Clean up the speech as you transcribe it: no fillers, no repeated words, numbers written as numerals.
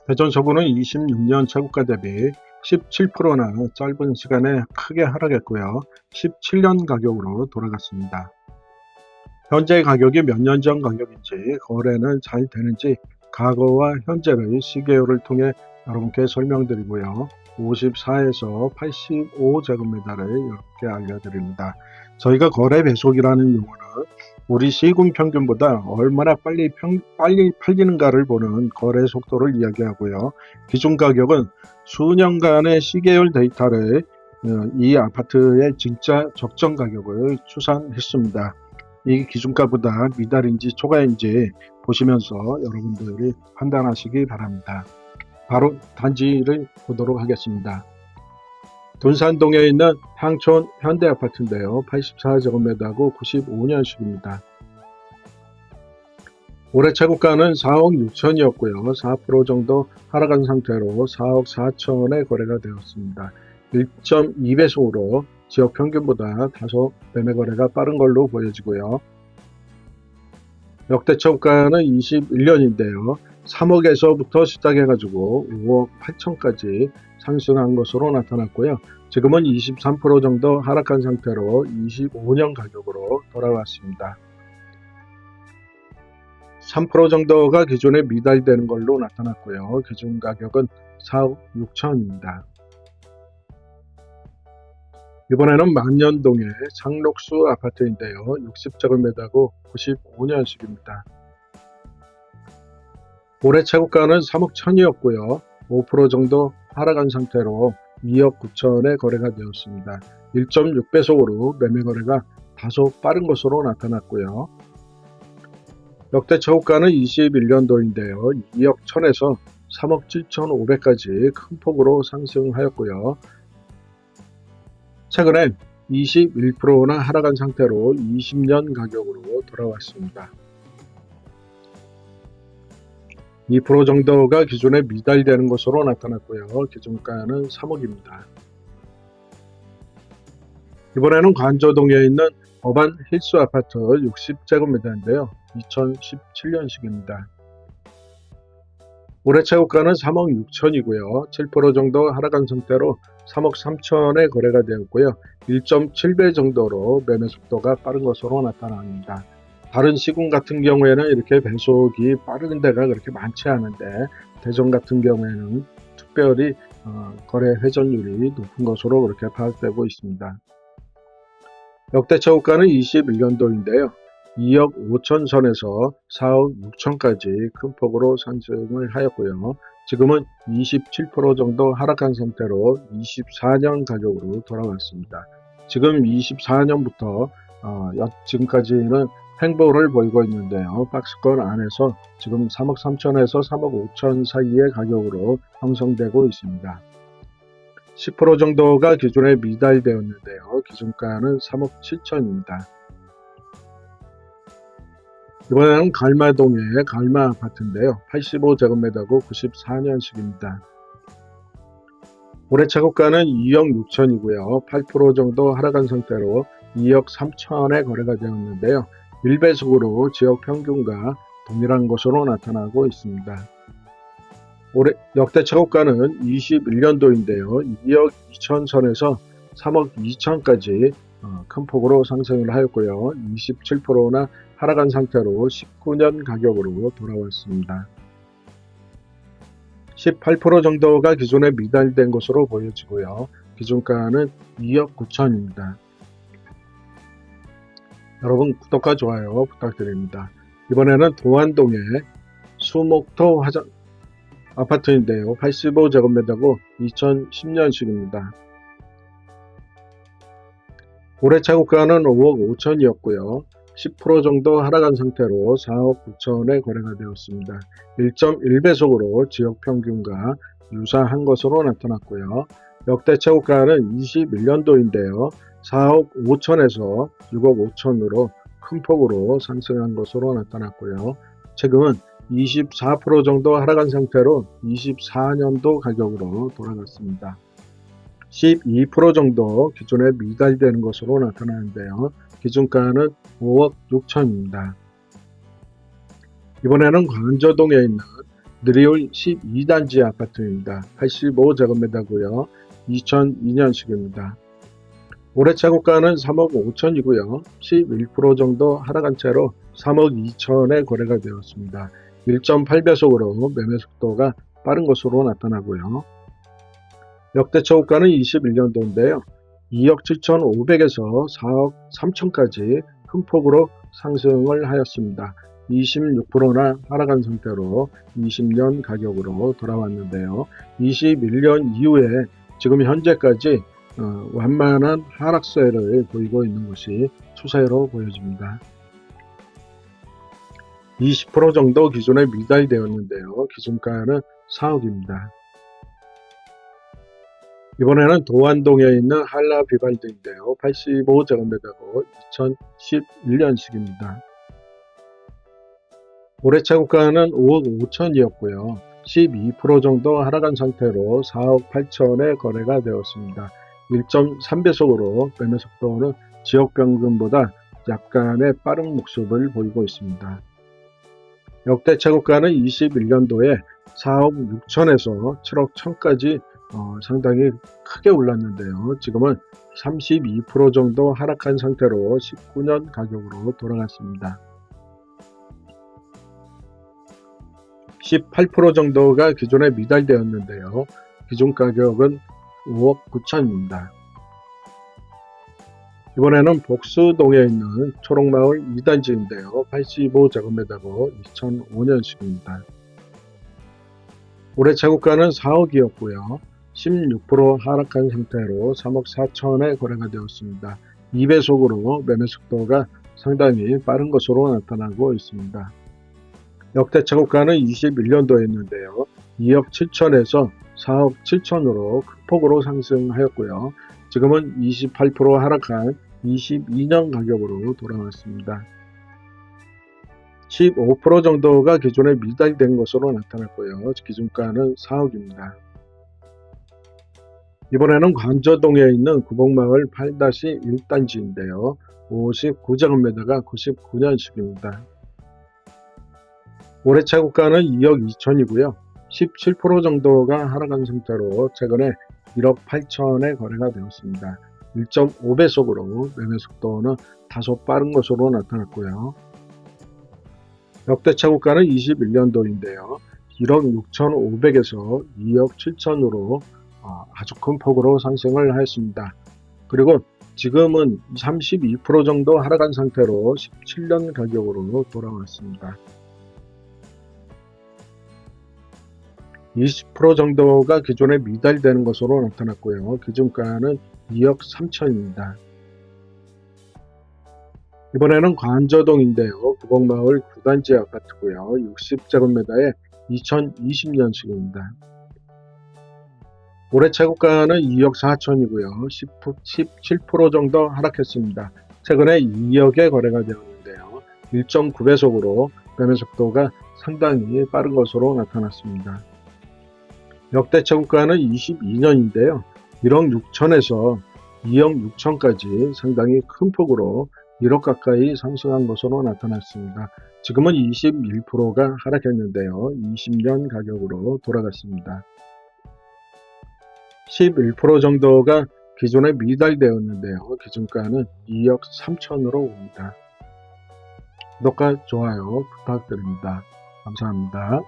대전 서구는 26년 최고가 대비 17%나 짧은 시간에 크게 하락했고요. 17년 가격으로 돌아갔습니다. 현재 가격이 몇 년 전 가격인지, 거래는 잘 되는지 과거와 현재의 시계열을 통해 여러분께 설명드리고요. 54에서 85제곱미터를 이렇게 알려드립니다. 저희가 거래 배속이라는 용어는 우리 시군 평균보다 얼마나 빨리 팔리는가를 보는 거래 속도를 이야기하고요. 기준 가격은 수년간의 시계열 데이터를 이 아파트의 진짜 적정 가격을 추산했습니다. 이 기준가보다 미달인지 초과인지 보시면서 여러분들이 판단하시기 바랍니다. 바로 단지를 보도록 하겠습니다. 둔산동에 있는 향촌 현대아파트인데요. 84제곱미터고 95년식입니다. 올해 최고가는 4억 6천이었고요. 4% 정도 하락한 상태로 4억 4천에 거래가 되었습니다. 1.2배속으로 지역 평균보다 다소 매매 거래가 빠른 걸로 보여지고요. 역대 최고가는 21년인데요. 3억에서부터 시작해가지고 5억 8천까지 상승한 것으로 나타났고요. 지금은 23% 정도 하락한 상태로 25년 가격으로 돌아왔습니다. 3% 정도가 기존에 미달되는 걸로 나타났고요. 기준 가격은 4억 6천입니다. 이번에는 만년동의 상록수 아파트인데요. 60제곱미터고 95년식입니다. 올해 최고가는 3억 1천이었고요. 5% 정도 하락한 상태로 2억 9천에 거래가 되었습니다. 1.6배속으로 매매 거래가 다소 빠른 것으로 나타났고요. 역대 최고가는 21년도인데요. 2억 1천에서 3억 7천5백까지 큰 폭으로 상승하였고요. 최근에 21%나 하락한 상태로 20년 가격으로 돌아왔습니다. 2% 정도가 기존에 미달되는 것으로 나타났고요. 기준가는 3억입니다. 이번에는 관저동에 있는 어반 힐스 아파트 60제곱미터인데요. 2017년식입니다. 올해 최고가는 3억 6천이고요. 7% 정도 하락한 상태로 3억 3천에 거래가 되었고요. 1.7배 정도로 매매 속도가 빠른 것으로 나타납니다. 다른 시군 같은 경우에는 이렇게 배속이 빠른 데가 그렇게 많지 않은데 대전 같은 경우에는 특별히 거래 회전율이 높은 것으로 그렇게 파악되고 있습니다. 역대 최고가는 21년도인데요. 2억 5천 선에서 4억 6천까지 큰 폭으로 상승을 하였고요. 지금은 27% 정도 하락한 상태로 24년 가격으로 돌아왔습니다. 지금 24년부터 지금까지는 횡보를 보이고 있는데요. 박스권 안에서 지금 3억 3천에서 3억 5천 사이의 가격으로 형성되고 있습니다. 10% 정도가 기존에 미달되었는데요. 기준가는 3억 7천입니다. 이번에는 갈마동의 갈마 아파트인데요. 85제곱미터고 94년식입니다. 올해 최고가는 2억 6천이고요. 8% 정도 하락한 상태로 2억 3천에 거래가 되었는데요. 1배속으로 지역 평균과 동일한 것으로 나타나고 있습니다. 올해 역대 최고가는 21년도인데요. 2억 2천 선에서 3억 2천까지 큰 폭으로 상승을 하였고요. 27%나 하락한 상태로 19년 가격으로 돌아왔습니다. 18% 정도가 기존에 미달된 것으로 보여지고요. 기준가는 2억 9천입니다. 여러분 구독과 좋아요 부탁드립니다. 이번에는 도안동의 수목토 화장 아파트인데요. 85제곱미터고 2010년식입니다. 올해 최고가는 5억 5천이었고요. 10% 정도 하락한 상태로 4억 9천에 거래가 되었습니다. 1.1배속으로 지역 평균과 유사한 것으로 나타났고요. 역대 최고가는 21년도인데요. 4억 5천에서 6억 5천으로 큰 폭으로 상승한 것으로 나타났고요. 지금은 24% 정도 하락한 상태로 24년도 가격으로 돌아갔습니다. 12% 정도 기존에 미달되는 것으로 나타나는데요. 기준가는 5억 6천입니다. 이번에는 관저동에 있는 느리올 12단지 아파트입니다. 85제곱미터고요. 2002년식입니다. 올해 차고가는 3억 5천이고요. 11% 정도 하락한 채로 3억 2천에 거래가 되었습니다. 1.8배속으로 매매 속도가 빠른 것으로 나타나고요. 역대 차고가는 21년도인데요. 2억 7천5백에서 4억 3천까지 큰 폭으로 상승을 하였습니다. 26%나 하락한 상태로 20년 가격으로 돌아왔는데요. 21년 이후에 지금 현재까지 완만한 하락세를 보이고 있는 것이 추세로 보여집니다. 20% 정도 기존에 미달되었는데요. 기준가는 4억입니다. 이번에는 도안동에 있는 한라비발디인데요. 85제곱미터고 2011년식입니다. 올해 차고가는 5억 5천이었고요. 12% 정도 하락한 상태로 4억 8천에 거래가 되었습니다. 1.3배속으로 매매 속도는 지역 평균보다 약간의 빠른 목습을 보이고 있습니다. 역대 차고가는 21년도에 4억 6천에서 7억 1천까지 상당히 크게 올랐는데요. 지금은 32% 정도 하락한 상태로 19년 가격으로 돌아갔습니다. 18% 정도가 기존에 미달되었는데요. 기준 가격은 5억 9천입니다. 이번에는 복수동에 있는 초록마을 2단지인데요. 85제곱미터고 2005년식입니다. 올해 차고가는 4억이었고요. 16% 하락한 상태로 3억 4천에 거래가 되었습니다. 2배속으로 매매 속도가 상당히 빠른 것으로 나타나고 있습니다. 역대 차고가는 21년도였는데요. 2억 7천에서 4억 7천으로 큰 폭으로 상승하였고요. 지금은 28% 하락한 22년 가격으로 돌아왔습니다. 15% 정도가 기존에 미달된 것으로 나타났고요. 기준가는 4억입니다. 이번에는 관저동에 있는 구봉마을 8-1단지인데요. 59제곱미터가 99년식입니다. 올해 차고가는 2억 2천이고요. 17% 정도가 하락한 상태로 최근에 1억 8천에 거래가 되었습니다. 1.5배속으로 매매 속도는 다소 빠른 것으로 나타났고요. 역대 차고가는 21년도인데요. 1억 6천5백에서 2억 7천으로 아주 큰 폭으로 상승을 하였습니다. 그리고 지금은 32% 정도 하락한 상태로 17년 가격으로 돌아왔습니다. 20% 정도가 기존에 미달되는 것으로 나타났고요. 기준가는 2억 3천입니다. 이번에는 관저동인데요. 구봉마을 9단지 아파트고요. 60제곱미터에 2020년식입니다. 올해 차고가는 2억 4천이고요. 17% 정도 하락했습니다. 최근에 2억에 거래가 되었는데요. 1.9배속으로 매매 속도가 상당히 빠른 것으로 나타났습니다. 역대 차고가는 22년인데요. 1억 6천에서 2억 6천까지 상당히 큰 폭으로 1억 가까이 상승한 것으로 나타났습니다. 지금은 21%가 하락했는데요. 20년 가격으로 돌아갔습니다. 11% 정도가 기존에 미달되었는데요. 기준가는 2억 3천으로 옵니다. 구독과 좋아요 부탁드립니다. 감사합니다.